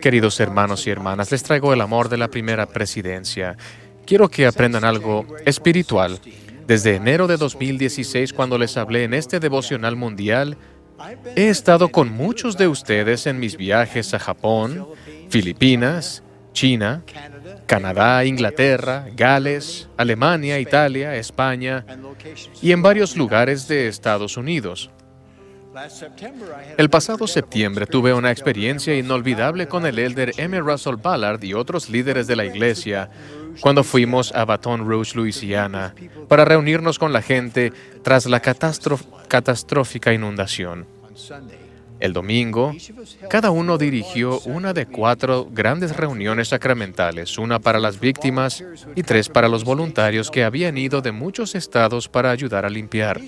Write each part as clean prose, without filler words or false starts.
Queridos hermanos y hermanas, les traigo el amor de la primera presidencia. Quiero que aprendan algo espiritual. Desde enero de 2016, cuando les hablé en este devocional mundial, he estado con muchos de ustedes en mis viajes a Japón, Filipinas, China, Canadá, Inglaterra, Gales, Alemania, Italia, España y en varios lugares de Estados Unidos. El pasado septiembre tuve una experiencia inolvidable con el elder M. Russell Ballard y otros líderes de la iglesia cuando fuimos a Baton Rouge, Luisiana, para reunirnos con la gente tras la catastrófica inundación. El domingo, cada uno dirigió una de 4 grandes reuniones sacramentales, una para las víctimas y 3 para los voluntarios que habían ido de muchos estados para ayudar a limpiar.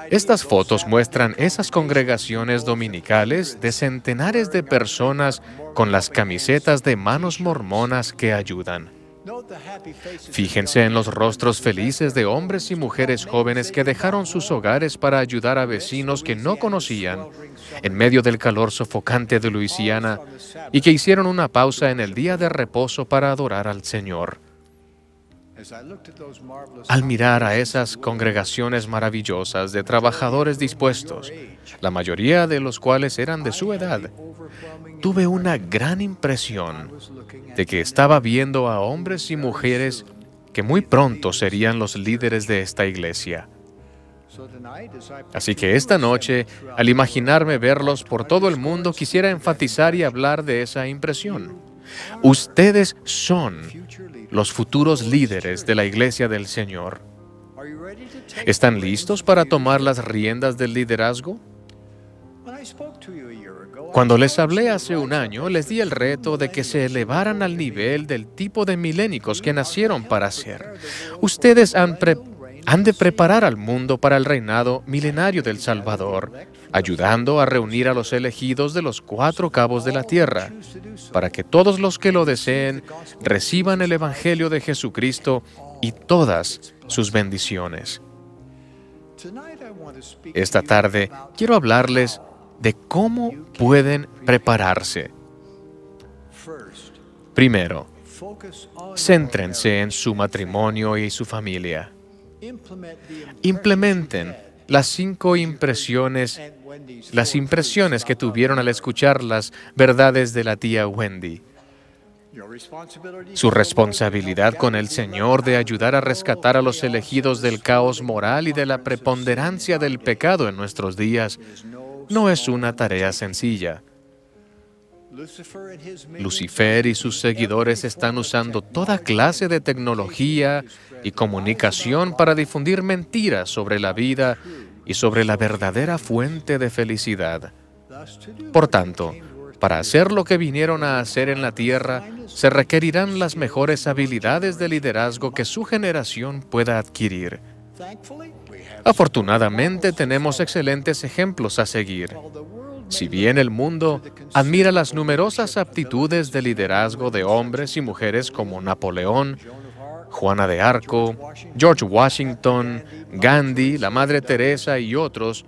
Estas fotos muestran esas congregaciones dominicales de centenares de personas con las camisetas de manos mormonas que ayudan. Fíjense en los rostros felices de hombres y mujeres jóvenes que dejaron sus hogares para ayudar a vecinos que no conocían en medio del calor sofocante de Luisiana y que hicieron una pausa en el día de reposo para adorar al Señor. Al mirar a esas congregaciones maravillosas de trabajadores dispuestos, la mayoría de los cuales eran de su edad, tuve una gran impresión de que estaba viendo a hombres y mujeres que muy pronto serían los líderes de esta iglesia. Así que esta noche, al imaginarme verlos por todo el mundo, quisiera enfatizar y hablar de esa impresión. Ustedes son los futuros líderes de la iglesia del Señor. ¿Están listos para tomar las riendas del liderazgo? Cuando les hablé hace un año, les di el reto de que se elevaran al nivel del tipo de milénicos que nacieron para ser. Ustedes han de preparar al mundo para el reinado milenario del Salvador, ayudando a reunir a los elegidos de los 4 cabos de la tierra, para que todos los que lo deseen reciban el Evangelio de Jesucristo y todas sus bendiciones. Esta tarde quiero hablarles de cómo pueden prepararse. Primero, céntrense en su matrimonio y su familia. Implementen las impresiones que tuvieron al escuchar las verdades de la tía Wendy. Su responsabilidad con el Señor de ayudar a rescatar a los elegidos del caos moral y de la preponderancia del pecado en nuestros días no es una tarea sencilla. Lucifer y sus seguidores están usando toda clase de tecnología y comunicación para difundir mentiras sobre la vida y sobre la verdadera fuente de felicidad. Por tanto, para hacer lo que vinieron a hacer en la tierra, se requerirán las mejores habilidades de liderazgo que su generación pueda adquirir. Afortunadamente, tenemos excelentes ejemplos a seguir. Si bien el mundo admira las numerosas aptitudes de liderazgo de hombres y mujeres como Napoleón, Juana de Arco, George Washington, Gandhi, la Madre Teresa y otros,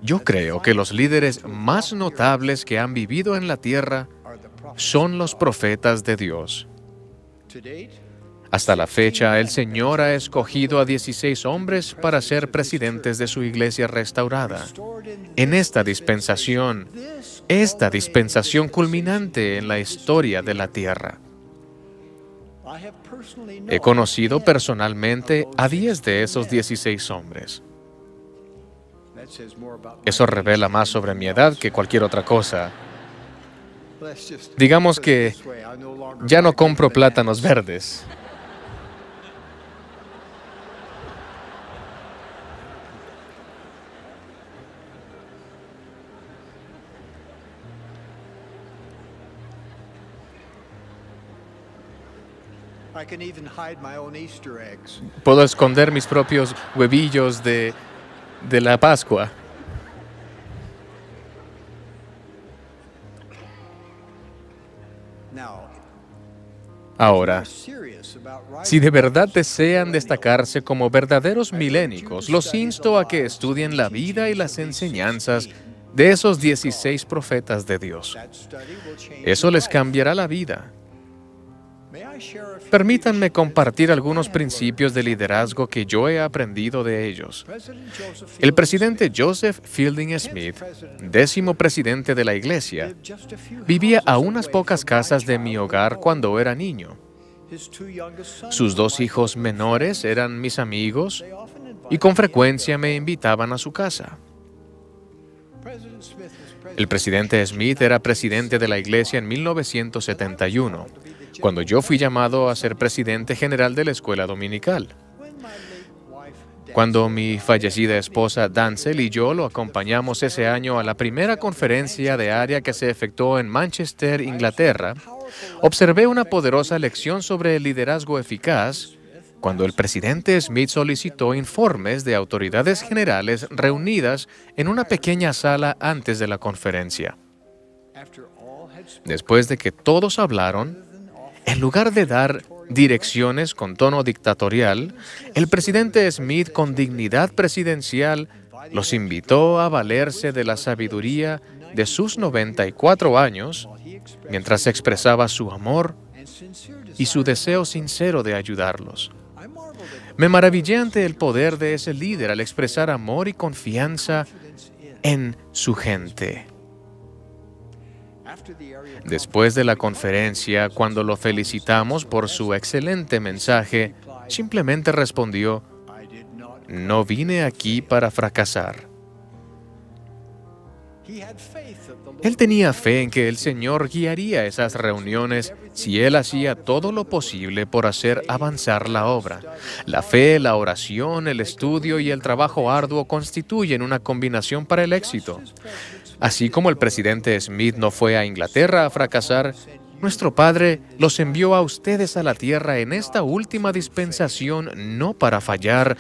yo creo que los líderes más notables que han vivido en la tierra son los profetas de Dios. Hasta la fecha, el Señor ha escogido a 16 hombres para ser presidentes de su iglesia restaurada. En esta dispensación culminante en la historia de la tierra. He conocido personalmente a 10 de esos 16 hombres. Eso revela más sobre mi edad que cualquier otra cosa. Digamos que ya no compro plátanos verdes. Puedo esconder mis propios huevillos de la Pascua. Ahora, si de verdad desean destacarse como verdaderos milénicos, los insto a que estudien la vida y las enseñanzas de esos 16 profetas de Dios. Eso les cambiará la vida. Permítanme compartir algunos principios de liderazgo que yo he aprendido de ellos. El presidente Joseph Fielding Smith, 10º presidente de la Iglesia, vivía a unas pocas casas de mi hogar cuando era niño. Sus 2 hijos menores eran mis amigos y con frecuencia me invitaban a su casa. El presidente Smith era presidente de la Iglesia en 1971, cuando yo fui llamado a ser presidente general de la escuela dominical. Cuando mi fallecida esposa Dancel y yo lo acompañamos ese año a la primera conferencia de área que se efectuó en Manchester, Inglaterra, observé una poderosa lección sobre el liderazgo eficaz cuando el presidente Smith solicitó informes de autoridades generales reunidas en una pequeña sala antes de la conferencia. Después de que todos hablaron, en lugar de dar direcciones con tono dictatorial, el presidente Smith, con dignidad presidencial, los invitó a valerse de la sabiduría de sus 94 años, mientras expresaba su amor y su deseo sincero de ayudarlos. Me maravillé ante el poder de ese líder al expresar amor y confianza en su gente. Después de la conferencia, cuando lo felicitamos por su excelente mensaje, simplemente respondió: "No vine aquí para fracasar". Él tenía fe en que el Señor guiaría esas reuniones si él hacía todo lo posible por hacer avanzar la obra. La fe, la oración, el estudio y el trabajo arduo constituyen una combinación para el éxito. Así como el presidente Smith no fue a Inglaterra a fracasar, nuestro Padre los envió a ustedes a la tierra en esta última dispensación no para fallar,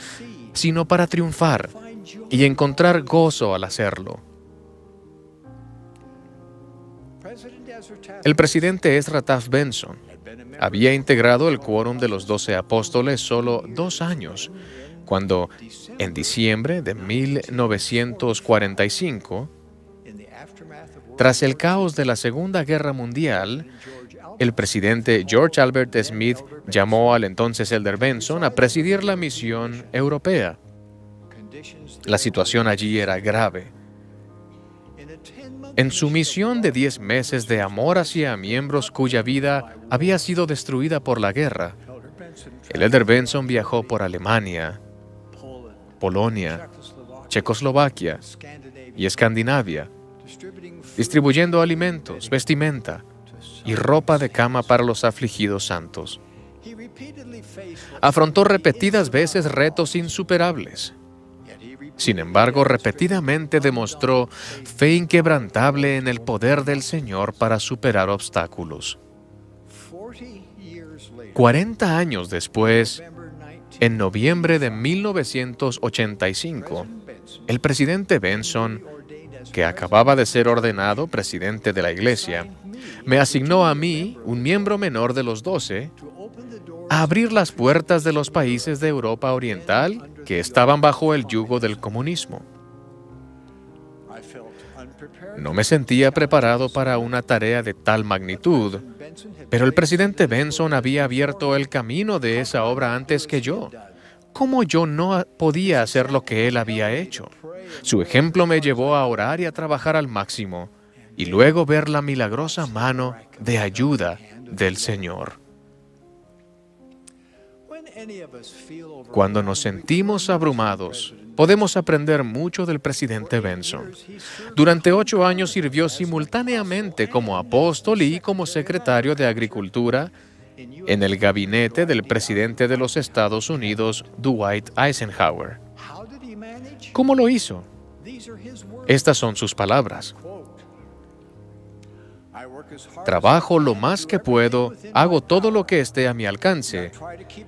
sino para triunfar y encontrar gozo al hacerlo. El presidente Ezra Taft Benson había integrado el quórum de los 12 apóstoles solo 2 años, cuando, en diciembre de 1945, tras el caos de la Segunda Guerra Mundial, el presidente George Albert Smith llamó al entonces Elder Benson a presidir la misión europea. La situación allí era grave. En su misión de 10 meses de amor hacia miembros cuya vida había sido destruida por la guerra, el Elder Benson viajó por Alemania, Polonia, Checoslovaquia y Escandinavia, distribuyendo alimentos, vestimenta y ropa de cama para los afligidos santos. Afrontó repetidas veces retos insuperables. Sin embargo, repetidamente demostró fe inquebrantable en el poder del Señor para superar obstáculos. 40 años después, en noviembre de 1985, el presidente Benson, que acababa de ser ordenado presidente de la Iglesia, me asignó a mí, un miembro menor de los 12, a abrir las puertas de los países de Europa Oriental que estaban bajo el yugo del comunismo. No me sentía preparado para una tarea de tal magnitud, pero el presidente Benson había abierto el camino de esa obra antes que yo. ¿Cómo yo no podía hacer lo que él había hecho? Su ejemplo me llevó a orar y a trabajar al máximo, y luego ver la milagrosa mano de ayuda del Señor. Cuando nos sentimos abrumados, podemos aprender mucho del presidente Benson. Durante 8 años sirvió simultáneamente como apóstol y como secretario de Agricultura en el gabinete del presidente de los Estados Unidos, Dwight Eisenhower. ¿Cómo lo hizo? Estas son sus palabras. Trabajo lo más que puedo, hago todo lo que esté a mi alcance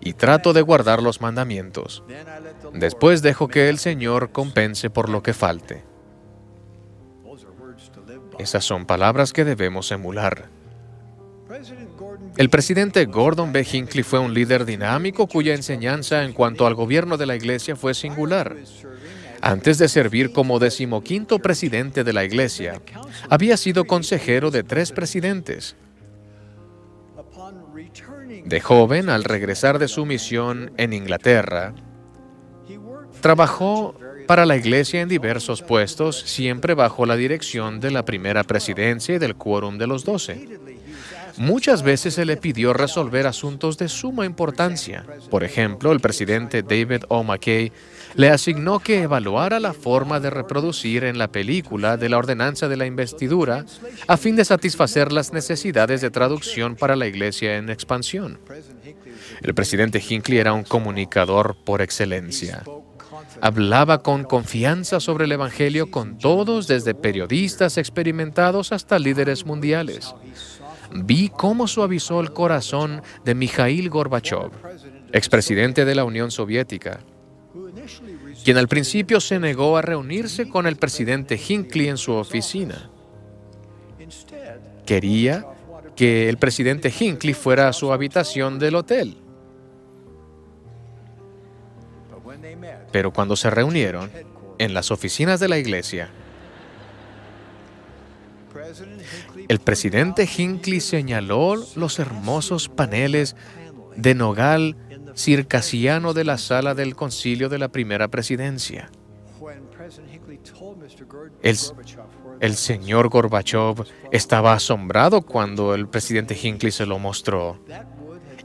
y trato de guardar los mandamientos. Después dejo que el Señor compense por lo que falte. Esas son palabras que debemos emular. El presidente Gordon B. Hinckley fue un líder dinámico cuya enseñanza en cuanto al gobierno de la Iglesia fue singular. Antes de servir como 15º presidente de la Iglesia, había sido consejero de 3 presidentes. De joven, al regresar de su misión en Inglaterra, trabajó para la Iglesia en diversos puestos, siempre bajo la dirección de la primera presidencia y del quórum de los 12. Muchas veces se le pidió resolver asuntos de suma importancia. Por ejemplo, el presidente David O. McKay le asignó que evaluara la forma de reproducir en la película de la ordenanza de la investidura a fin de satisfacer las necesidades de traducción para la Iglesia en expansión. El presidente Hinckley era un comunicador por excelencia. Hablaba con confianza sobre el Evangelio con todos, desde periodistas experimentados hasta líderes mundiales. Vi cómo suavizó el corazón de Mikhail Gorbachev, expresidente de la Unión Soviética, quien al principio se negó a reunirse con el presidente Hinckley en su oficina. Quería que el presidente Hinckley fuera a su habitación del hotel. Pero cuando se reunieron en las oficinas de la iglesia, el presidente Hinckley señaló los hermosos paneles de nogal circasiano de la sala del concilio de la primera presidencia. El señor Gorbachev estaba asombrado cuando el presidente Hinckley se lo mostró.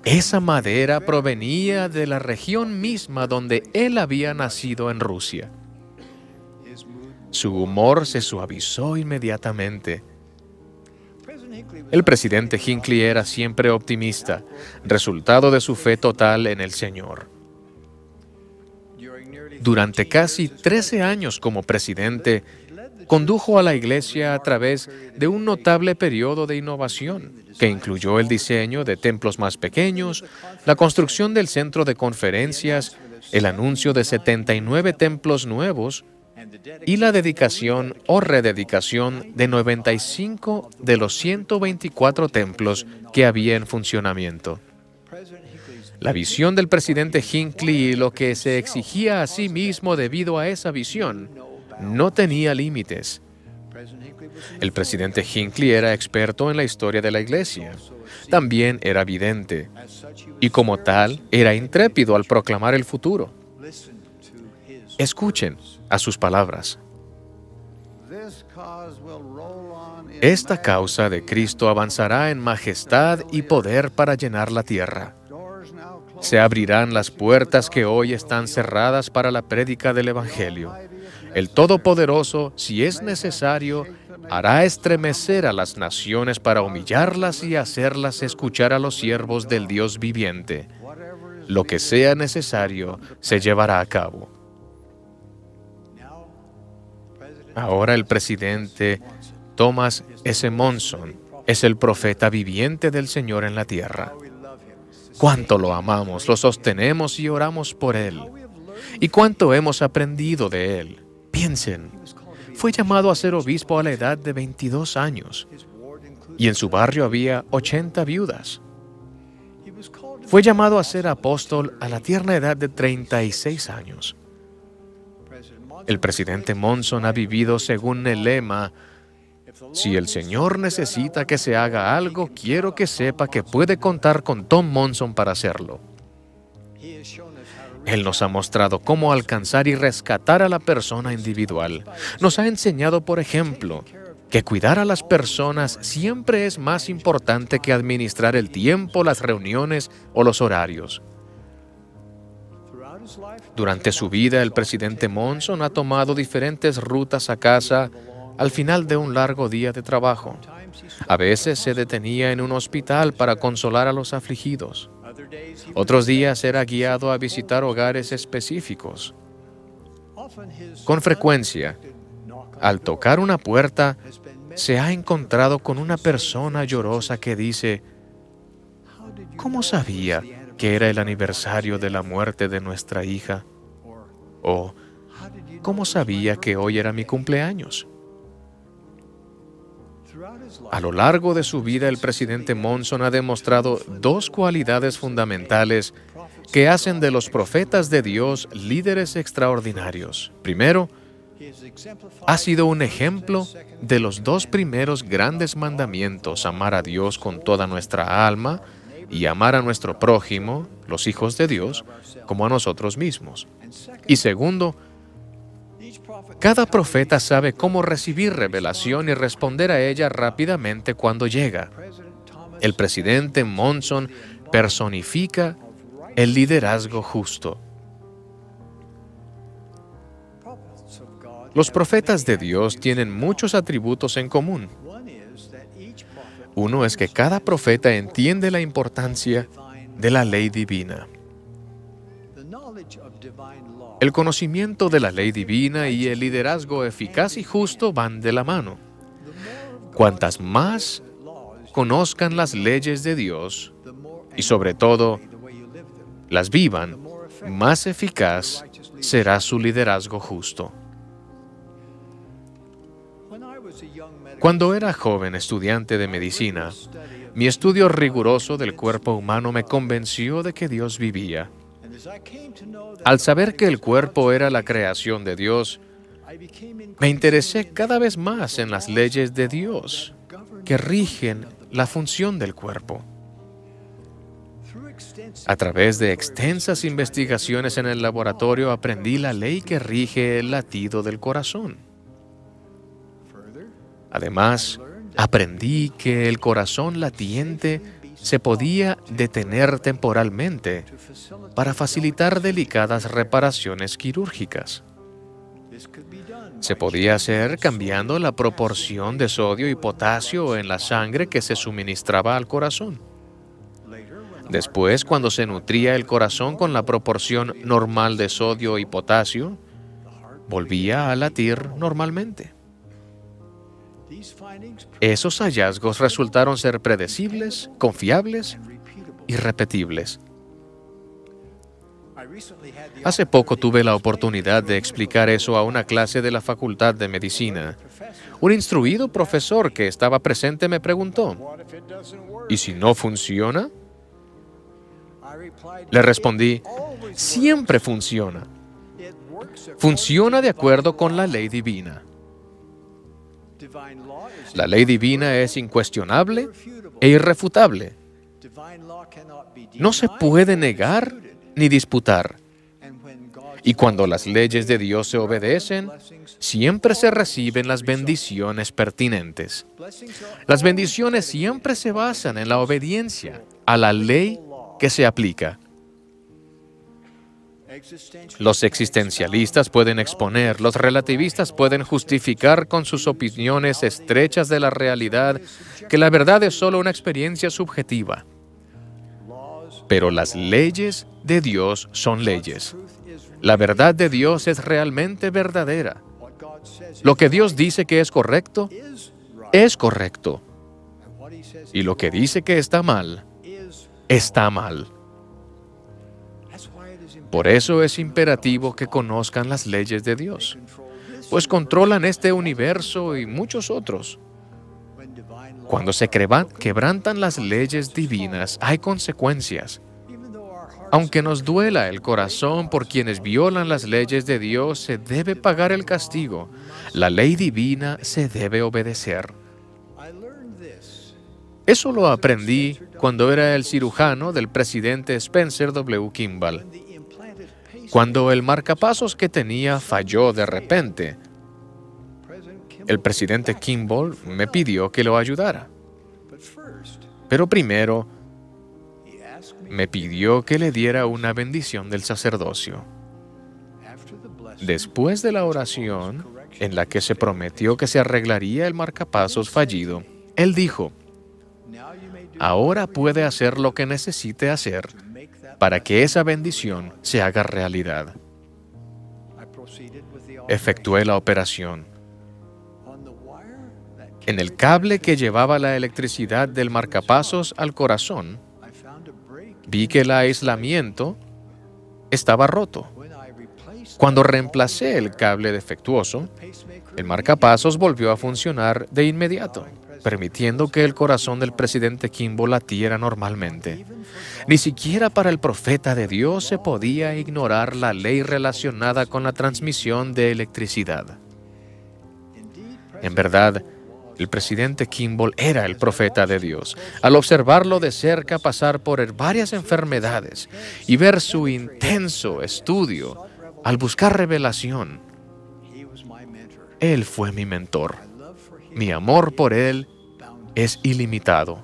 Esa madera provenía de la región misma donde él había nacido en Rusia. Su humor se suavizó inmediatamente. El presidente Hinckley era siempre optimista, resultado de su fe total en el Señor. Durante casi 13 años como presidente, condujo a la Iglesia a través de un notable periodo de innovación, que incluyó el diseño de templos más pequeños, la construcción del centro de conferencias, el anuncio de 79 templos nuevos y la dedicación o rededicación de 95 de los 124 templos que había en funcionamiento. La visión del presidente Hinckley y lo que se exigía a sí mismo debido a esa visión no tenía límites. El presidente Hinckley era experto en la historia de la Iglesia. También era vidente, y como tal, era intrépido al proclamar el futuro. Escuchen a sus palabras. Esta causa de Cristo avanzará en majestad y poder para llenar la tierra. Se abrirán las puertas que hoy están cerradas para la prédica del Evangelio. El Todopoderoso, si es necesario, hará estremecer a las naciones para humillarlas y hacerlas escuchar a los siervos del Dios viviente. Lo que sea necesario se llevará a cabo. Ahora el presidente Thomas S. Monson es el profeta viviente del Señor en la tierra. Cuánto lo amamos, lo sostenemos y oramos por él. Y cuánto hemos aprendido de él. Piensen, fue llamado a ser obispo a la edad de 22 años y en su barrio había 80 viudas. Fue llamado a ser apóstol a la tierna edad de 36 años. El presidente Monson ha vivido según el lema: si el Señor necesita que se haga algo, quiero que sepa que puede contar con Tom Monson para hacerlo. Él nos ha mostrado cómo alcanzar y rescatar a la persona individual. Nos ha enseñado, por ejemplo, que cuidar a las personas siempre es más importante que administrar el tiempo, las reuniones o los horarios. Durante su vida, el presidente Monson ha tomado diferentes rutas a casa al final de un largo día de trabajo. A veces se detenía en un hospital para consolar a los afligidos. Otros días era guiado a visitar hogares específicos. Con frecuencia, al tocar una puerta, se ha encontrado con una persona llorosa que dice: ¿cómo sabía que era el aniversario de la muerte de nuestra hija? O ¿cómo sabía que hoy era mi cumpleaños? A lo largo de su vida, el presidente Monson ha demostrado dos cualidades fundamentales que hacen de los profetas de Dios líderes extraordinarios. Primero, ha sido un ejemplo de los dos primeros grandes mandamientos: amar a Dios con toda nuestra alma y amar a nuestro prójimo, los hijos de Dios, como a nosotros mismos. Y segundo, cada profeta sabe cómo recibir revelación y responder a ella rápidamente cuando llega. El presidente Monson personifica el liderazgo justo. Los profetas de Dios tienen muchos atributos en común. Uno es que cada profeta entiende la importancia de la ley divina. El conocimiento de la ley divina y el liderazgo eficaz y justo van de la mano. Cuantas más conozcan las leyes de Dios y sobre todo las vivan, más eficaz será su liderazgo justo. Cuando era joven estudiante de medicina, mi estudio riguroso del cuerpo humano me convenció de que Dios vivía. Al saber que el cuerpo era la creación de Dios, me interesé cada vez más en las leyes de Dios que rigen la función del cuerpo. A través de extensas investigaciones en el laboratorio aprendí la ley que rige el latido del corazón. Además, aprendí que el corazón latiente se podía detener temporalmente para facilitar delicadas reparaciones quirúrgicas. Se podía hacer cambiando la proporción de sodio y potasio en la sangre que se suministraba al corazón. Después, cuando se nutría el corazón con la proporción normal de sodio y potasio, volvía a latir normalmente. Esos hallazgos resultaron ser predecibles, confiables y repetibles. Hace poco tuve la oportunidad de explicar eso a una clase de la Facultad de Medicina. Un instruido profesor que estaba presente me preguntó, ¿y si no funciona? Le respondí, siempre funciona. Funciona de acuerdo con la ley divina. La ley divina es incuestionable e irrefutable. No se puede negar ni disputar. Y cuando las leyes de Dios se obedecen, siempre se reciben las bendiciones pertinentes. Las bendiciones siempre se basan en la obediencia a la ley que se aplica. Los existencialistas pueden exponer, los relativistas pueden justificar con sus opiniones estrechas de la realidad que la verdad es solo una experiencia subjetiva. Pero las leyes de Dios son leyes. La verdad de Dios es realmente verdadera. Lo que Dios dice que es correcto, es correcto. Y lo que dice que está mal, está mal. Por eso es imperativo que conozcan las leyes de Dios, pues controlan este universo y muchos otros. Cuando se quebrantan las leyes divinas, hay consecuencias. Aunque nos duela el corazón por quienes violan las leyes de Dios, se debe pagar el castigo. La ley divina se debe obedecer. Eso lo aprendí cuando era el cirujano del presidente Spencer W. Kimball. Cuando el marcapasos que tenía falló de repente, el presidente Kimball me pidió que lo ayudara. Pero primero, me pidió que le diera una bendición del sacerdocio. Después de la oración, en la que se prometió que se arreglaría el marcapasos fallido, él dijo, ahora puede hacer lo que necesite hacer para que esa bendición se haga realidad. Efectué la operación. En el cable que llevaba la electricidad del marcapasos al corazón, vi que el aislamiento estaba roto. Cuando reemplacé el cable defectuoso, el marcapasos volvió a funcionar de inmediato. permitiendo que el corazón del presidente Kimball latiera normalmente. Ni siquiera para el profeta de Dios se podía ignorar la ley relacionada con la transmisión de electricidad. En verdad, el presidente Kimball era el profeta de Dios. Al observarlo de cerca pasar por varias enfermedades y ver su intenso estudio, al buscar revelación, él fue mi mentor. Mi amor por él es ilimitado.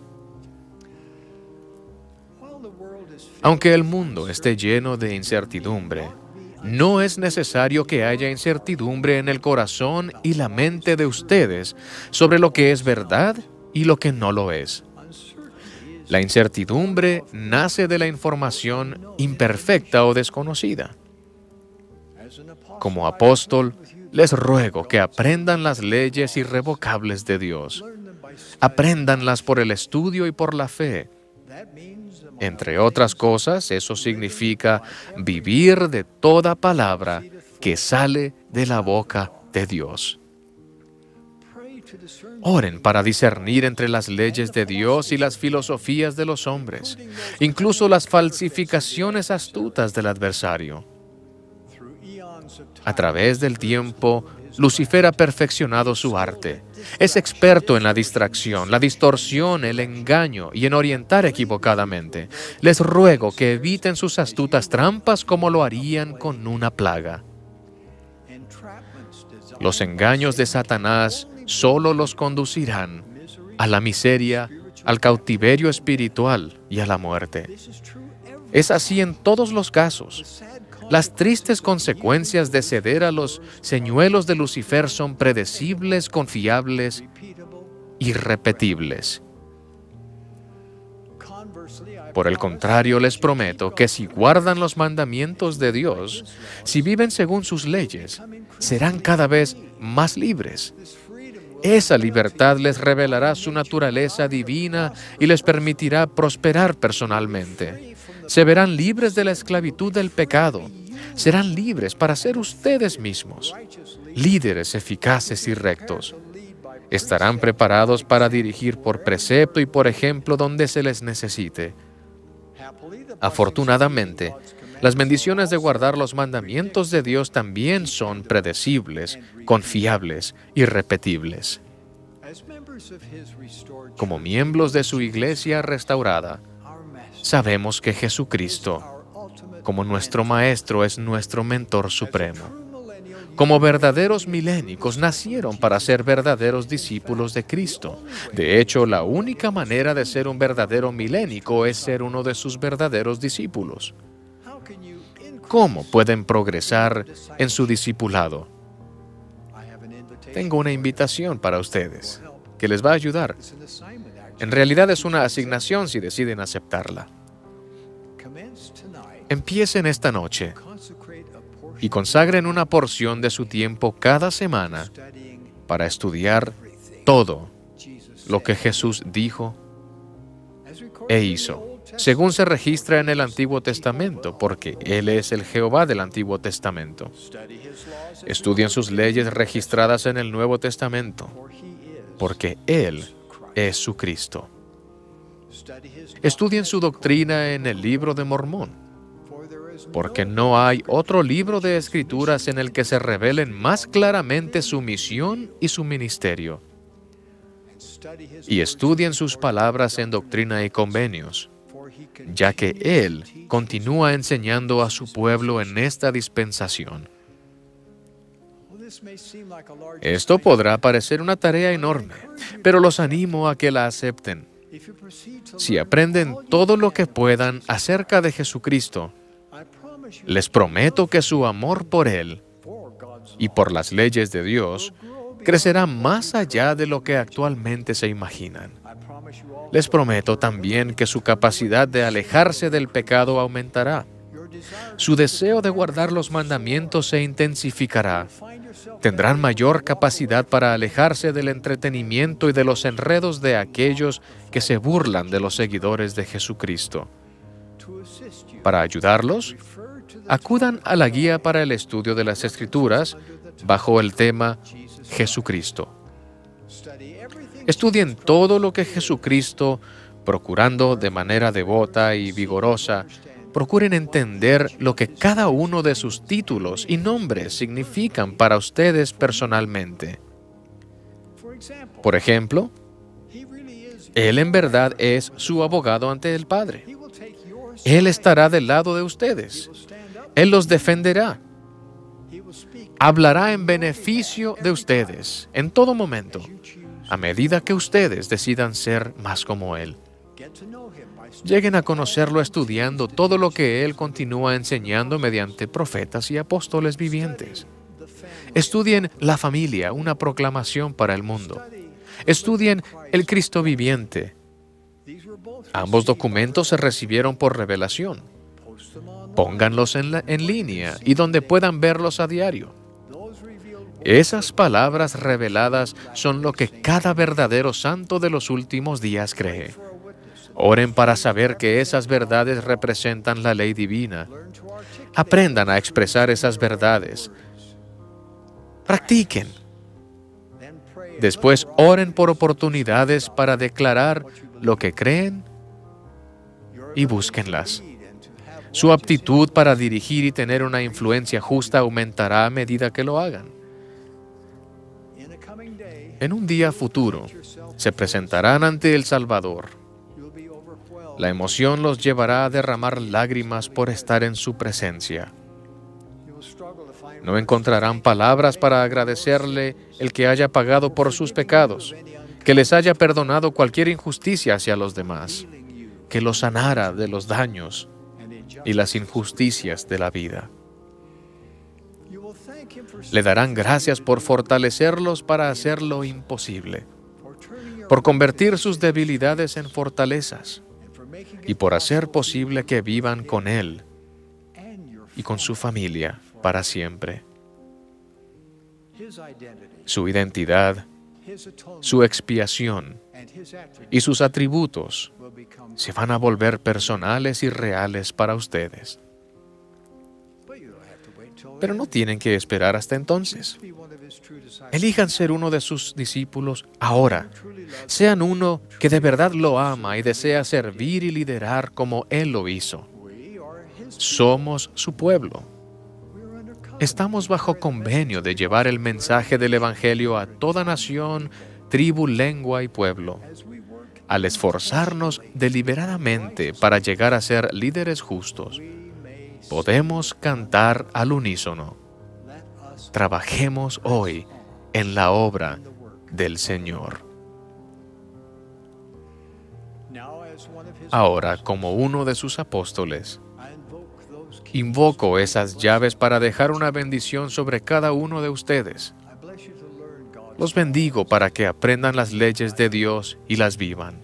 Aunque el mundo esté lleno de incertidumbre, no es necesario que haya incertidumbre en el corazón y la mente de ustedes sobre lo que es verdad y lo que no lo es. La incertidumbre nace de la información imperfecta o desconocida. Como apóstol, les ruego que aprendan las leyes irrevocables de Dios. Apréndanlas por el estudio y por la fe. Entre otras cosas, eso significa vivir de toda palabra que sale de la boca de Dios. Oren para discernir entre las leyes de Dios y las filosofías de los hombres, incluso las falsificaciones astutas del adversario. A través del tiempo, Lucifer ha perfeccionado su arte. Es experto en la distracción, la distorsión, el engaño y en orientar equivocadamente. Les ruego que eviten sus astutas trampas como lo harían con una plaga. Los engaños de Satanás solo los conducirán a la miseria, al cautiverio espiritual y a la muerte. Es así en todos los casos. Las tristes consecuencias de ceder a los señuelos de Lucifer son predecibles, confiables, irrepetibles. Por el contrario, les prometo que si guardan los mandamientos de Dios, si viven según sus leyes, serán cada vez más libres. Esa libertad les revelará su naturaleza divina y les permitirá prosperar personalmente. Se verán libres de la esclavitud del pecado. Serán libres para ser ustedes mismos, líderes eficaces y rectos. Estarán preparados para dirigir por precepto y por ejemplo donde se les necesite. Afortunadamente, las bendiciones de guardar los mandamientos de Dios también son predecibles, confiables y repetibles. Como miembros de su iglesia restaurada, sabemos que Jesucristo, como nuestro Maestro, es nuestro mentor supremo. Como verdaderos milénicos, nacieron para ser verdaderos discípulos de Cristo. De hecho, la única manera de ser un verdadero milénico es ser uno de sus verdaderos discípulos. ¿Cómo pueden progresar en su discipulado? Tengo una invitación para ustedes que les va a ayudar. En realidad es una asignación si deciden aceptarla. Empiecen esta noche y consagren una porción de su tiempo cada semana para estudiar todo lo que Jesús dijo e hizo, según se registra en el Antiguo Testamento, porque Él es el Jehová del Antiguo Testamento. Estudien sus leyes registradas en el Nuevo Testamento, porque Él es su Cristo. Estudien su doctrina en el Libro de Mormón, porque no hay otro libro de Escrituras en el que se revelen más claramente su misión y su ministerio. Y estudien sus palabras en Doctrina y Convenios, ya que Él continúa enseñando a su pueblo en esta dispensación. Esto podrá parecer una tarea enorme, pero los animo a que la acepten. Si aprenden todo lo que puedan acerca de Jesucristo, les prometo que su amor por Él y por las leyes de Dios crecerá más allá de lo que actualmente se imaginan. Les prometo también que su capacidad de alejarse del pecado aumentará. Su deseo de guardar los mandamientos se intensificará. Tendrán mayor capacidad para alejarse del entretenimiento y de los enredos de aquellos que se burlan de los seguidores de Jesucristo. Para ayudarlos, acudan a la guía para el estudio de las Escrituras bajo el tema Jesucristo. Estudien todo lo que Jesucristo, procurando de manera devota y vigorosa, procuren entender lo que cada uno de sus títulos y nombres significan para ustedes personalmente. Por ejemplo, Él en verdad es su abogado ante el Padre. Él estará del lado de ustedes. Él los defenderá. Hablará en beneficio de ustedes en todo momento, a medida que ustedes decidan ser más como Él. Lleguen a conocerlo estudiando todo lo que Él continúa enseñando mediante profetas y apóstoles vivientes. Estudien la familia, una proclamación para el mundo. Estudien el Cristo viviente. Ambos documentos se recibieron por revelación. Pónganlos en línea y donde puedan verlos a diario. Esas palabras reveladas son lo que cada verdadero santo de los últimos días cree. Oren para saber que esas verdades representan la ley divina. Aprendan a expresar esas verdades. Practiquen. Después oren por oportunidades para declarar lo que creen y búsquenlas. Su aptitud para dirigir y tener una influencia justa aumentará a medida que lo hagan. En un día futuro, se presentarán ante el Salvador. La emoción los llevará a derramar lágrimas por estar en su presencia. No encontrarán palabras para agradecerle el que haya pagado por sus pecados, que les haya perdonado cualquier injusticia hacia los demás, que los sanara de los daños y las injusticias de la vida. Le darán gracias por fortalecerlos para hacer lo imposible, por convertir sus debilidades en fortalezas y por hacer posible que vivan con Él y con su familia para siempre. Su identidad, su expiación y sus atributos se van a volver personales y reales para ustedes. Pero no tienen que esperar hasta entonces. Elijan ser uno de sus discípulos ahora. Sean uno que de verdad lo ama y desea servir y liderar como Él lo hizo. Somos su pueblo. Estamos bajo convenio de llevar el mensaje del Evangelio a toda nación, tribu, lengua y pueblo. Al esforzarnos deliberadamente para llegar a ser líderes justos, podemos cantar al unísono. Trabajemos hoy en la obra del Señor. Ahora, como uno de sus apóstoles, invoco esas llaves para dejar una bendición sobre cada uno de ustedes. Los bendigo para que aprendan las leyes de Dios y las vivan,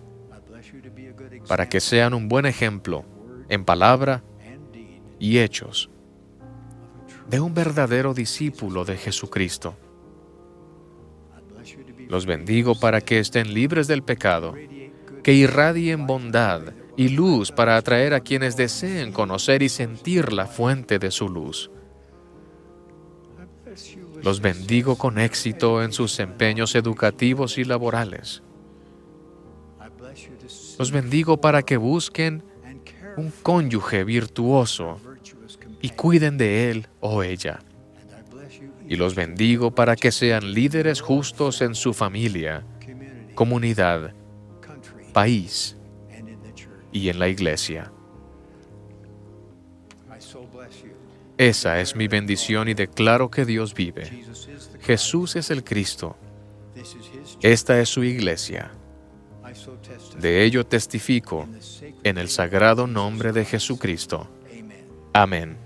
para que sean un buen ejemplo en palabra y hechos de un verdadero discípulo de Jesucristo. Los bendigo para que estén libres del pecado, que irradien bondad y luz para atraer a quienes deseen conocer y sentir la fuente de su luz. Los bendigo con éxito en sus empeños educativos y laborales. Los bendigo para que busquen un cónyuge virtuoso y cuiden de él o ella. Y los bendigo para que sean líderes justos en su familia, comunidad, país y en la iglesia. Esa es mi bendición y declaro que Dios vive. Jesús es el Cristo. Esta es su iglesia. De ello testifico en el sagrado nombre de Jesucristo. Amén.